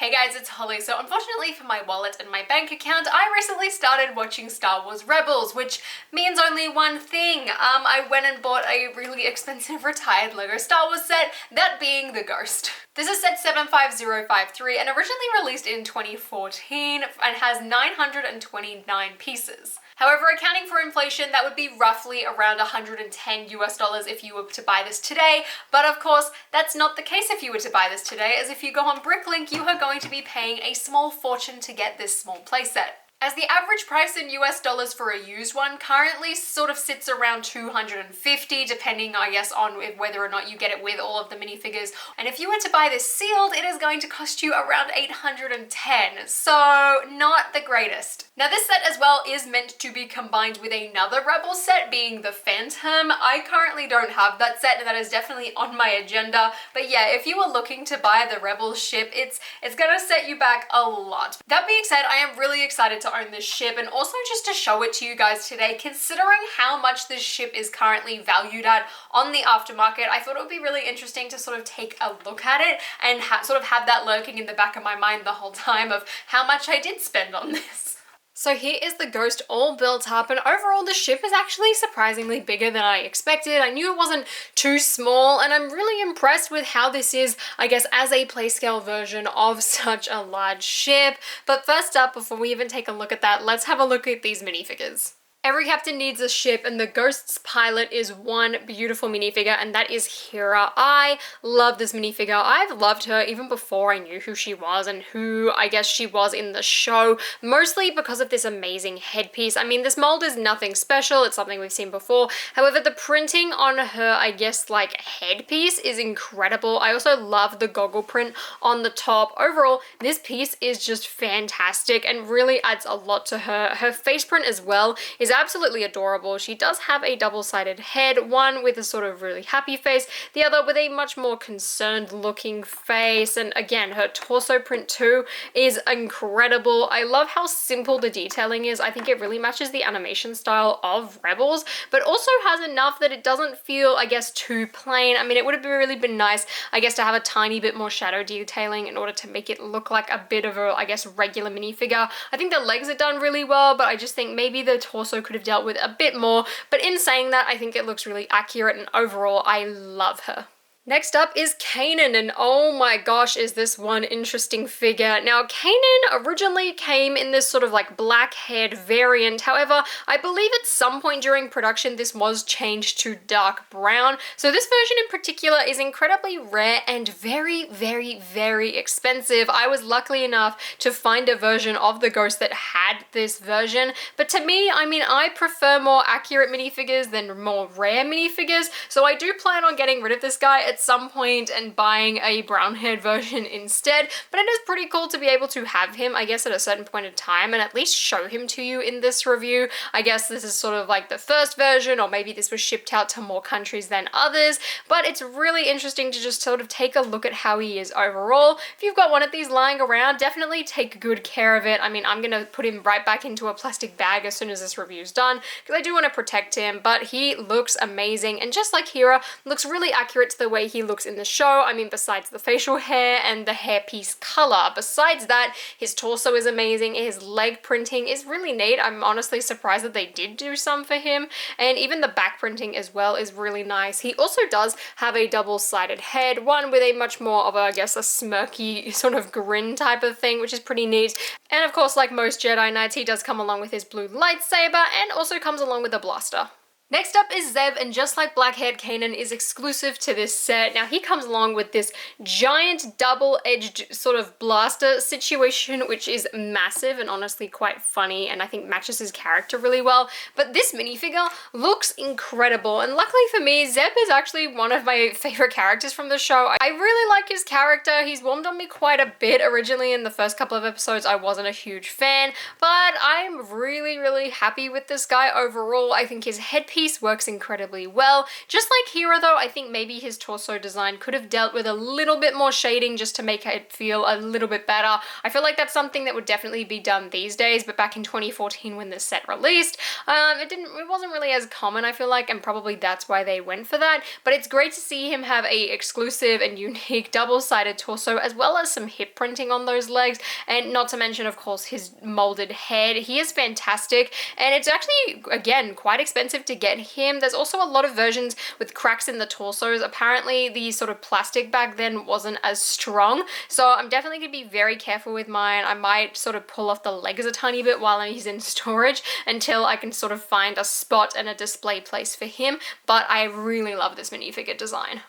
Hey guys, it's Holly. So unfortunately for my wallet and my bank account, I recently started watching Star Wars Rebels, which means only one thing. I went and bought a really expensive retired Lego Star Wars set, that being the Ghost. This is set 75053 and originally released in 2014 and has 929 pieces. However, accounting for inflation, that would be roughly around $110 if you were to buy this today. But of course, that's not the case if you were to buy this today, as if you go on Bricklink, you are going to be paying a small fortune to get this small playset. As the average price in US dollars for a used one currently sort of sits around $250, depending, I guess, on whether or not you get it with all of the minifigures. And if you were to buy this sealed, it is going to cost you around $810, so not the greatest. Now this set as well is meant to be combined with another Rebel set, being the Phantom. I currently don't have that set, and that is definitely on my agenda. But yeah, if you were looking to buy the Rebel ship, it's gonna set you back a lot. That being said, I am really excited to own this ship and also just to show it to you guys today, considering how much this ship is currently valued at on the aftermarket. I thought it would be really interesting to sort of take a look at it and sort of have that lurking in the back of my mind the whole time of how much I did spend on this. So here is the Ghost all built up, and overall the ship is actually surprisingly bigger than I expected. I knew it wasn't too small, and I'm really impressed with how this is, I guess, as a playscale version of such a large ship. But first up, before we even take a look at that, let's have a look at these minifigures. Every captain needs a ship, and the Ghost's pilot is one beautiful minifigure, and that is Hera. I love this minifigure. I've loved her even before I knew who she was and who I guess she was in the show, mostly because of this amazing headpiece. I mean, this mold is nothing special. It's something we've seen before. However, the printing on her, I guess, like, headpiece is incredible. I also love the goggle print on the top. Overall, this piece is just fantastic and really adds a lot to her. Her face print as well is absolutely adorable. She does have a double-sided head, one with a sort of really happy face, the other with a much more concerned looking face, and again, her torso print too is incredible. I love how simple the detailing is. I think it really matches the animation style of Rebels, but also has enough that it doesn't feel, I guess, too plain. I mean, it would have really been nice, I guess, to have a tiny bit more shadow detailing in order to make it look like a bit of a, I guess, regular minifigure. I think the legs are done really well, but I just think maybe the torso could have dealt with a bit more. But in saying that, I think it looks really accurate, and overall I love her. Next up is Kanan, and oh my gosh, is this one interesting figure. Now, Kanan originally came in this sort of like black-haired variant. However, I believe at some point during production this was changed to dark brown. So this version in particular is incredibly rare and very, very, very expensive. I was lucky enough to find a version of the Ghost that had this version. But to me, I mean, I prefer more accurate minifigures than more rare minifigures. So I do plan on getting rid of this guy at some point and buying a brown-haired version instead, but it is pretty cool to be able to have him, I guess, at a certain point in time and at least show him to you in this review. I guess this is sort of like the first version, or maybe this was shipped out to more countries than others, but it's really interesting to just sort of take a look at how he is overall. If you've got one of these lying around, definitely take good care of it. I mean, I'm gonna put him right back into a plastic bag as soon as this review's done, because I do want to protect him, but he looks amazing, and just like Hera, looks really accurate to the way he looks in the show. I mean, besides the facial hair and the hairpiece color. Besides that, his torso is amazing. His leg printing is really neat. I'm honestly surprised that they did do some for him. And even the back printing as well is really nice. He also does have a double-sided head, one with a much more of a, I guess, a smirky sort of grin type of thing, which is pretty neat. And of course, like most Jedi Knights, he does come along with his blue lightsaber and also comes along with a blaster. Next up is Zeb, and just like black-haired Kanan is exclusive to this set. Now he comes along with this giant double-edged sort of blaster situation, which is massive and honestly quite funny, and I think matches his character really well. But this minifigure looks incredible, and luckily for me, Zeb is actually one of my favorite characters from the show. I really like his character. He's warmed on me quite a bit. Originally in the first couple of episodes I wasn't a huge fan, but I'm really, really happy with this guy overall. I think his headpiece piece works incredibly well. Just like Hero though, I think maybe his torso design could have dealt with a little bit more shading just to make it feel a little bit better. I feel like that's something that would definitely be done these days, but back in 2014 when this set released, it wasn't really as common, I feel like, and probably that's why they went for that. But it's great to see him have a exclusive and unique double-sided torso, as well as some hip printing on those legs, and not to mention, of course, his molded head. He is fantastic, and it's actually, again, quite expensive to get him. There's also a lot of versions with cracks in the torsos. Apparently, the sort of plastic back then wasn't as strong, so I'm definitely going to be very careful with mine. I might sort of pull off the legs a tiny bit while he's in storage until I can sort of find a spot and a display place for him, but I really love this minifigure design.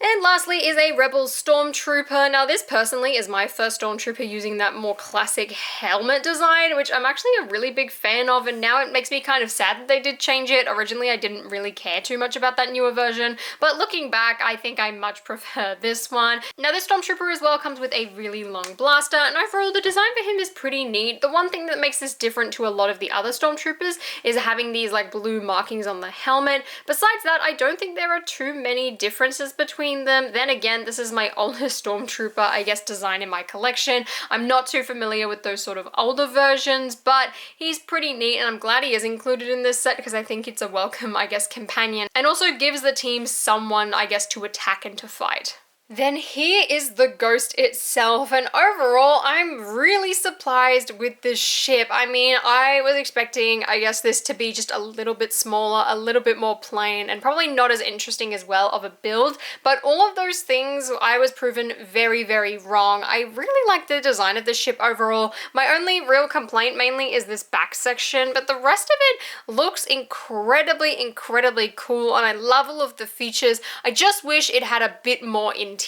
And lastly is a Rebels Stormtrooper. Now this personally is my first Stormtrooper using that more classic helmet design, which I'm actually a really big fan of, and now it makes me kind of sad that they did change it. Originally I didn't really care too much about that newer version, but looking back I think I much prefer this one. Now this Stormtrooper as well comes with a really long blaster, and overall the design for him is pretty neat. The one thing that makes this different to a lot of the other Stormtroopers is having these like blue markings on the helmet. Besides that, I don't think there are too many differences between them. Then again, this is my oldest Stormtrooper, I guess, design in my collection. I'm not too familiar with those sort of older versions, but he's pretty neat, and I'm glad he is included in this set because I think it's a welcome, I guess, companion, and also gives the team someone, I guess, to attack and to fight. Then here is the Ghost itself, and overall I'm really surprised with this ship. I mean, I was expecting, I guess, this to be just a little bit smaller, a little bit more plain, and probably not as interesting as well of a build, but all of those things I was proven very, very wrong. I really like the design of the ship overall. My only real complaint mainly is this back section, but the rest of it looks incredibly, incredibly cool, and I love all of the features. I just wish it had a bit more interior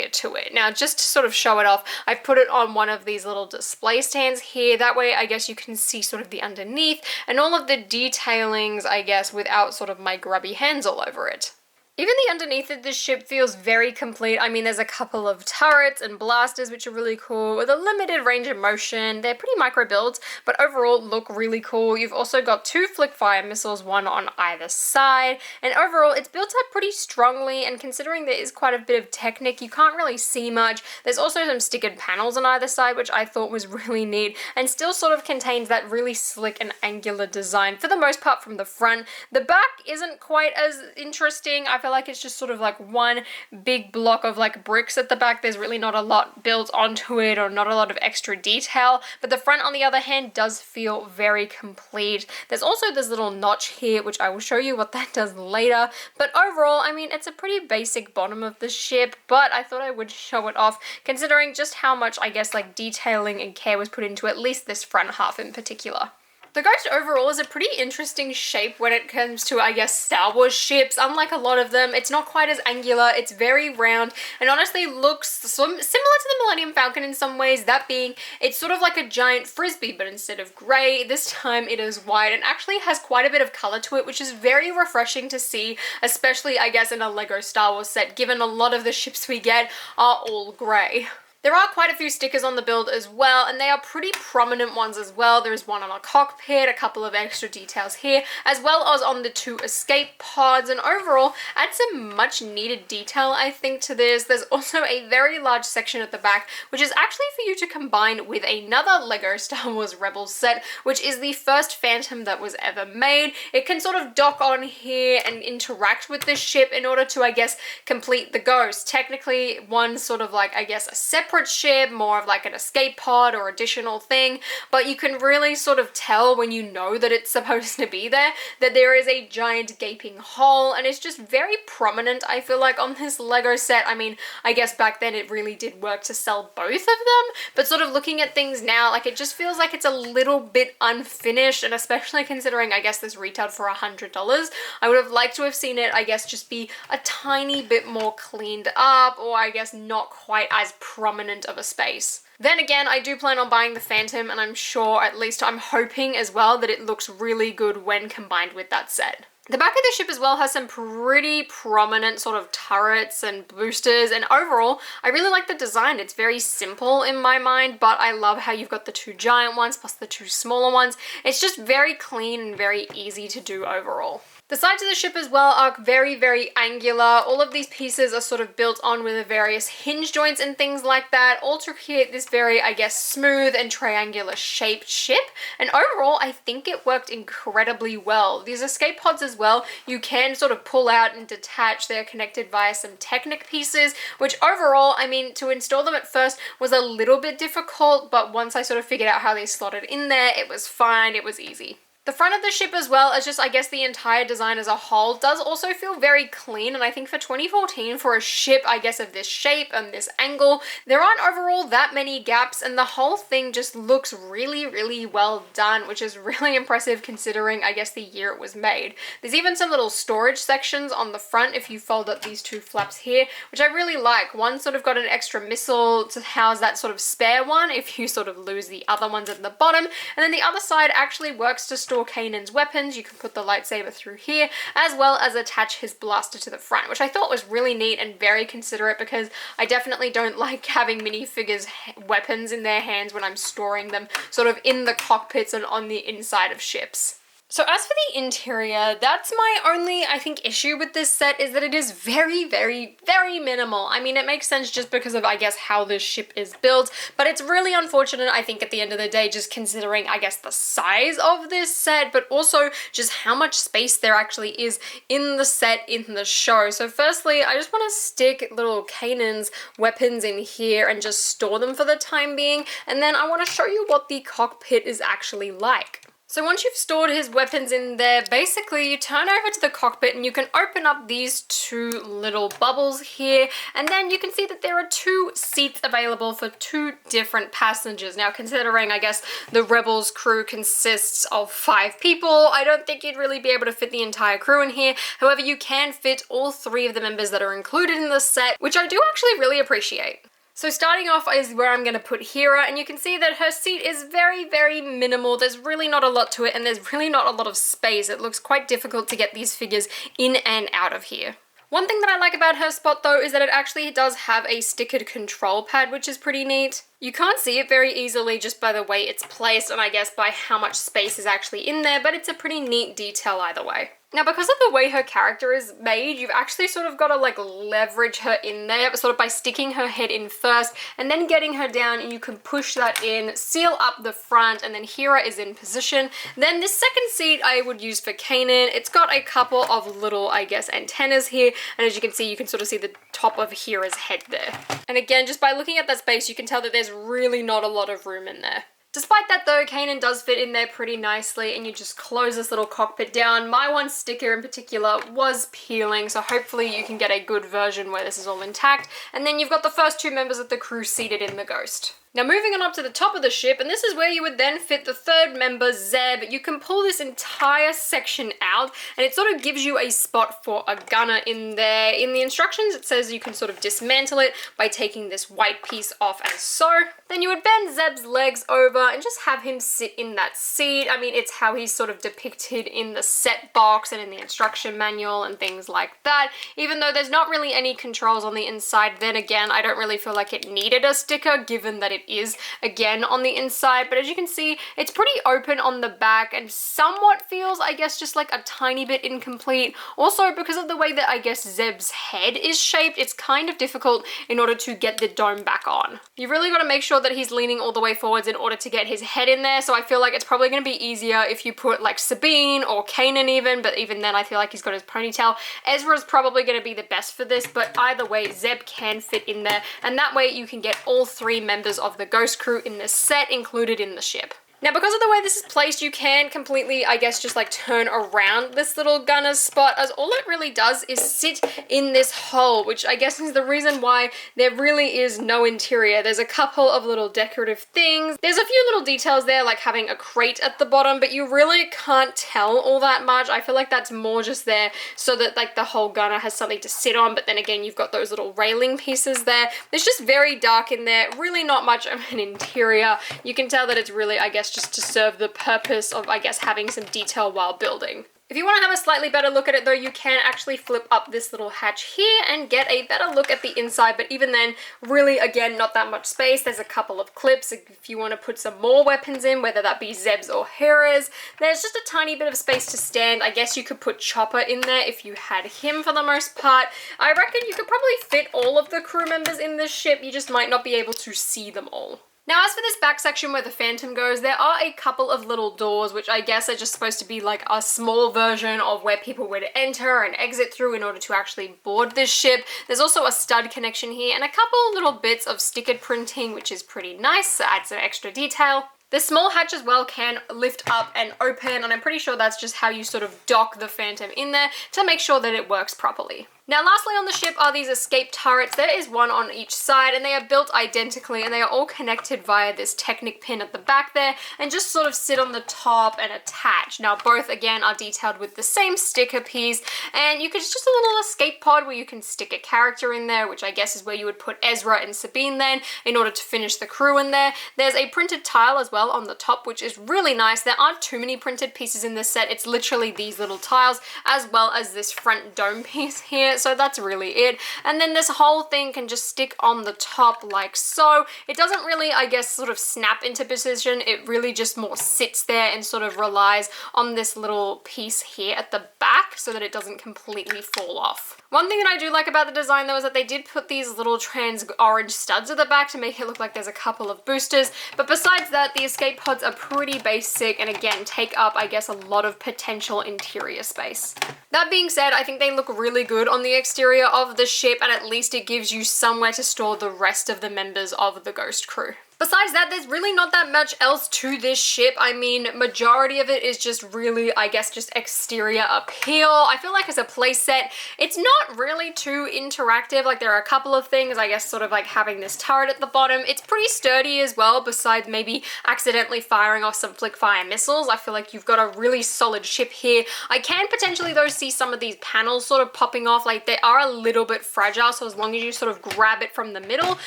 to it. Now, just to sort of show it off, I've put it on one of these little display stands here. That way, I guess you can see sort of the underneath and all of the detailings, I guess, without sort of my grubby hands all over it. Even the underneath of this ship feels very complete. I mean, there's a couple of turrets and blasters, which are really cool, with a limited range of motion. They're pretty micro builds, but overall look really cool. You've also got 2 flick fire missiles, one on either side, and overall it's built up pretty strongly, and considering there is quite a bit of Technic, you can't really see much. There's also some stickered panels on either side, which I thought was really neat, and still sort of contains that really slick and angular design for the most part from the front. The back isn't quite as interesting. I feel like it's just sort of like one big block of like bricks at the back. There's really not a lot built onto it, or not a lot of extra detail, but the front on the other hand does feel very complete. There's also this little notch here, which I will show you what that does later, but overall, I mean, it's a pretty basic bottom of the ship, but I thought I would show it off considering just how much, I guess, like detailing and care was put into at least this front half in particular. The Ghost overall is a pretty interesting shape when it comes to, I guess, Star Wars ships. Unlike a lot of them, it's not quite as angular, it's very round, and honestly looks similar to the Millennium Falcon in some ways, that being, it's sort of like a giant frisbee, but instead of grey, this time it is white, and actually has quite a bit of colour to it, which is very refreshing to see, especially, I guess, in a LEGO Star Wars set, given a lot of the ships we get are all grey. There are quite a few stickers on the build as well, and they are pretty prominent ones as well. There's one on a cockpit, a couple of extra details here, as well as on the 2 escape pods, and overall adds some much needed detail, I think, to this. There's also a very large section at the back, which is actually for you to combine with another LEGO Star Wars Rebels set, which is the first Phantom that was ever made. It can sort of dock on here and interact with this ship in order to, I guess, complete the Ghost. Technically, one sort of like, I guess, a separate ship, more of like an escape pod or additional thing, but you can really sort of tell when you know that it's supposed to be there, that there is a giant gaping hole, and it's just very prominent, I feel like, on this LEGO set. I mean, I guess back then it really did work to sell both of them, but sort of looking at things now, like, it just feels like it's a little bit unfinished, and especially considering, I guess, this retailed for $100, I would have liked to have seen it, I guess, just be a tiny bit more cleaned up, or I guess not quite as prominent of a space. Then again, I do plan on buying the Phantom, and I'm sure, at least I'm hoping as well, that it looks really good when combined with that set. The back of the ship as well has some pretty prominent sort of turrets and boosters, and overall, I really like the design. It's very simple in my mind, but I love how you've got the 2 giant ones plus the 2 smaller ones. It's just very clean and very easy to do overall. The sides of the ship as well are very, very angular. All of these pieces are sort of built on with the various hinge joints and things like that, all to create this very, I guess, smooth and triangular shaped ship. And overall, I think it worked incredibly well. These escape pods as well, you can sort of pull out and detach. They're connected via some Technic pieces, which overall, I mean, to install them at first was a little bit difficult, but once I sort of figured out how they slotted in there, it was fine, it was easy. The front of the ship as well as just, I guess, the entire design as a whole does also feel very clean, and I think for 2014, for a ship, I guess, of this shape and this angle, there aren't overall that many gaps, and the whole thing just looks really, really well done, which is really impressive considering, I guess, the year it was made. There's even some little storage sections on the front if you fold up these two flaps here, which I really like. One sort of got an extra missile to house that sort of spare one if you sort of lose the other ones at the bottom, and then the other side actually works to store Kanan's weapons. You can put the lightsaber through here, as well as attach his blaster to the front, which I thought was really neat and very considerate because I definitely don't like having minifigures weapons in their hands when I'm storing them sort of in the cockpits and on the inside of ships. So as for the interior, that's my only, I think, issue with this set is that it is very, very, very minimal. I mean, it makes sense just because of, I guess, how this ship is built, but it's really unfortunate, I think, at the end of the day, just considering, I guess, the size of this set, but also just how much space there actually is in the set, in the show. So firstly, I just want to stick little Kanan's weapons in here and just store them for the time being, and then I want to show you what the cockpit is actually like. So once you've stored his weapons in there, basically you turn over to the cockpit and you can open up these two little bubbles here, and then you can see that there are two seats available for two different passengers. Now, considering, I guess, the Rebels crew consists of 5 people, I don't think you'd really be able to fit the entire crew in here. However, you can fit all 3 of the members that are included in the set, which I do actually really appreciate. So starting off is where I'm going to put Hera, and you can see that her seat is very, very minimal. There's really not a lot to it, and there's really not a lot of space. It looks quite difficult to get these figures in and out of here. One thing that I like about her spot though is that it actually does have a stickered control pad, which is pretty neat. You can't see it very easily just by the way it's placed and I guess by how much space is actually in there, but it's a pretty neat detail either way. Now, because of the way her character is made, you've actually sort of got to like leverage her in there, sort of by sticking her head in first and then getting her down, and you can push that in, seal up the front, and then Hera is in position. Then this second seat I would use for Kanan. It's got a couple of little, I guess, antennas here, and as you can see, you can sort of see the top of Hera's head there. And again, just by looking at that space, you can tell that there's really not a lot of room in there. Despite that though, Kanan does fit in there pretty nicely, and you just close this little cockpit down. My one sticker in particular was peeling, so hopefully you can get a good version where this is all intact. And then you've got the first 2 members of the crew seated in the Ghost. Now moving on up to the top of the ship, and this is where you would then fit the 3rd member, Zeb. You can pull this entire section out, and it sort of gives you a spot for a gunner in there. In the instructions, it says you can sort of dismantle it by taking this white piece off as so. Then you would bend Zeb's legs over and just have him sit in that seat. I mean, it's how he's sort of depicted in the set box and in the instruction manual and things like that. Even though there's not really any controls on the inside, then again, I don't really feel like it needed a sticker, given that it is again on the inside. But as you can see, it's pretty open on the back and somewhat feels, I guess, just like a tiny bit incomplete. Also, because of the way that I guess Zeb's head is shaped, it's kind of difficult in order to get the dome back on. You've really got to make sure that he's leaning all the way forwards in order to get his head in there, so I feel like it's probably going to be easier if you put like Sabine or Kanan even, but even then I feel like he's got his ponytail. Ezra's probably going to be the best for this, but either way, Zeb can fit in there, and that way you can get all 3 members of the Ghost crew in this set included in the ship. Now, because of the way this is placed, you can completely, I guess, just like turn around this little gunner's spot, as all it really does is sit in this hole, which I guess is the reason why there really is no interior. There's a couple of little decorative things. There's a few little details there, like having a crate at the bottom, but you really can't tell all that much. I feel like that's more just there so that like the whole gunner has something to sit on, but then again, you've got those little railing pieces there. It's just very dark in there, really not much of an interior. You can tell that it's really, I guess, just to serve the purpose of, I guess, having some detail while building. If you want to have a slightly better look at it though, you can actually flip up this little hatch here and get a better look at the inside, but even then, really, again, not that much space. There's a couple of clips if you want to put some more weapons in, whether that be Zebs or Heras. There's just a tiny bit of space to stand. I guess you could put Chopper in there if you had him for the most part. I reckon you could probably fit all of the crew members in this ship, you just might not be able to see them all. Now, as for this back section where the Phantom goes, there are a couple of little doors, which I guess are just supposed to be like a small version of where people would enter and exit through in order to actually board this ship. There's also a stud connection here and a couple little bits of sticker printing, which is pretty nice, to add some extra detail. This small hatch as well can lift up and open, and I'm pretty sure that's just how you sort of dock the Phantom in there to make sure that it works properly. Now, lastly on the ship are these escape turrets. There is one on each side, and they are built identically, and they are all connected via this Technic pin at the back there, and just sort of sit on the top and attach. Now, both, again, are detailed with the same sticker piece, and it's just a little escape pod where you can stick a character in there, which I guess is where you would put Ezra and Sabine then, in order to finish the crew in there. There's a printed tile as well on the top, which is really nice. There aren't too many printed pieces in this set. It's literally these little tiles, as well as this front dome piece here. So that's really it. And then this whole thing can just stick on the top like so. It doesn't really, I guess, sort of snap into position. It really just more sits there and sort of relies on this little piece here at the back so that it doesn't completely fall off. One thing that I do like about the design though is that they did put these little trans orange studs at the back to make it look like there's a couple of boosters, but besides that, the escape pods are pretty basic and again take up, I guess, a lot of potential interior space. That being said, I think they look really good on the exterior of the ship, and at least it gives you somewhere to store the rest of the members of the Ghost crew. Besides that, there's really not that much else to this ship. I mean, majority of it is just really, I guess, just exterior appeal. I feel like as a playset, it's not really too interactive. Like, there are a couple of things, I guess, sort of like having this turret at the bottom. It's pretty sturdy as well, besides maybe accidentally firing off some flick fire missiles. I feel like you've got a really solid ship here. I can potentially, though, see some of these panels sort of popping off. Like, they are a little bit fragile, so as long as you sort of grab it from the middle,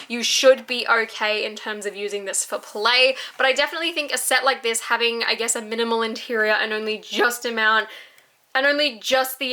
you should be okay in terms of using this for play. But I definitely think a set like this, having, I guess, a minimal interior and only just the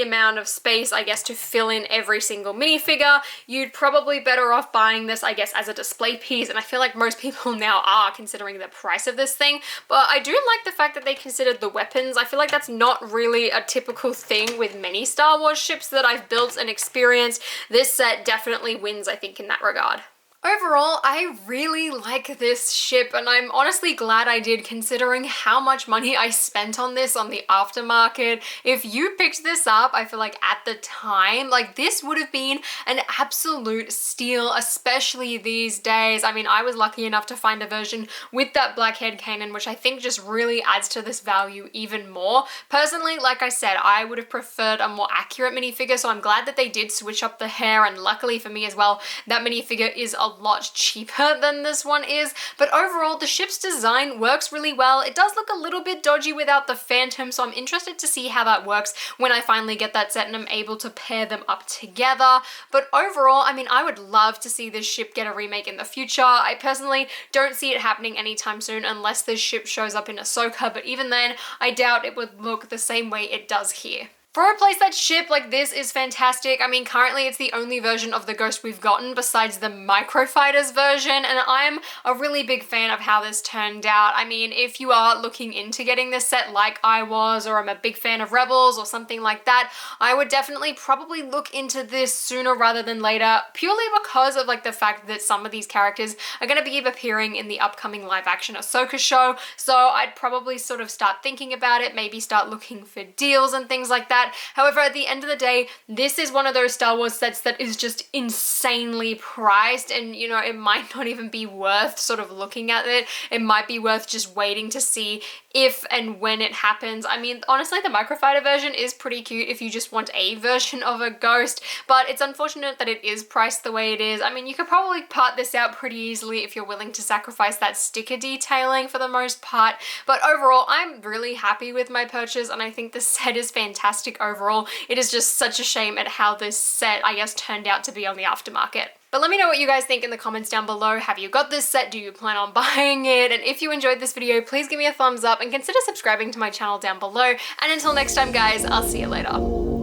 amount of space, I guess, to fill in every single minifigure, you'd probably better off buying this, I guess, as a display piece, and I feel like most people now are, considering the price of this thing. But I do like the fact that they considered the weapons. I feel like that's not really a typical thing with many Star Wars ships that I've built and experienced. This set definitely wins, I think, in that regard. Overall, I really like this ship, and I'm honestly glad I did, considering how much money I spent on this on the aftermarket. If you picked this up, I feel like at the time, like, this would have been an absolute steal, especially these days. I mean, I was lucky enough to find a version with that blackhead Kanan, which I think just really adds to this value even more. Personally, like I said, I would have preferred a more accurate minifigure, so I'm glad that they did switch up the hair, and luckily for me as well, that minifigure is a lot cheaper than this one is. But overall, the ship's design works really well. It does look a little bit dodgy without the Phantom, so I'm interested to see how that works when I finally get that set and I'm able to pair them up together. But overall, I mean, I would love to see this ship get a remake in the future. I personally don't see it happening anytime soon unless this ship shows up in Ahsoka, but even then, I doubt it would look the same way it does here. For a playset ship, like, this is fantastic. I mean, currently it's the only version of the Ghost we've gotten besides the Microfighters version, and I'm a really big fan of how this turned out. I mean, if you are looking into getting this set like I was, or I'm a big fan of Rebels or something like that, I would definitely probably look into this sooner rather than later, purely because of, like, the fact that some of these characters are going to be appearing in the upcoming live-action Ahsoka show, so I'd probably sort of start thinking about it, maybe start looking for deals and things like that. However, at the end of the day, this is one of those Star Wars sets that is just insanely priced, and, you know, it might not even be worth sort of looking at it. It might be worth just waiting to see if and when it happens. I mean, honestly, the Microfighter version is pretty cute if you just want a version of a Ghost, but it's unfortunate that it is priced the way it is. I mean, you could probably part this out pretty easily if you're willing to sacrifice that sticker detailing for the most part, but overall, I'm really happy with my purchase, and I think the set is fantastic overall. It is just such a shame at how this set, I guess, turned out to be on the aftermarket. But let me know what you guys think in the comments down below. Have you got this set? Do you plan on buying it? And if you enjoyed this video, please give me a thumbs up and consider subscribing to my channel down below. And until next time guys, I'll see you later.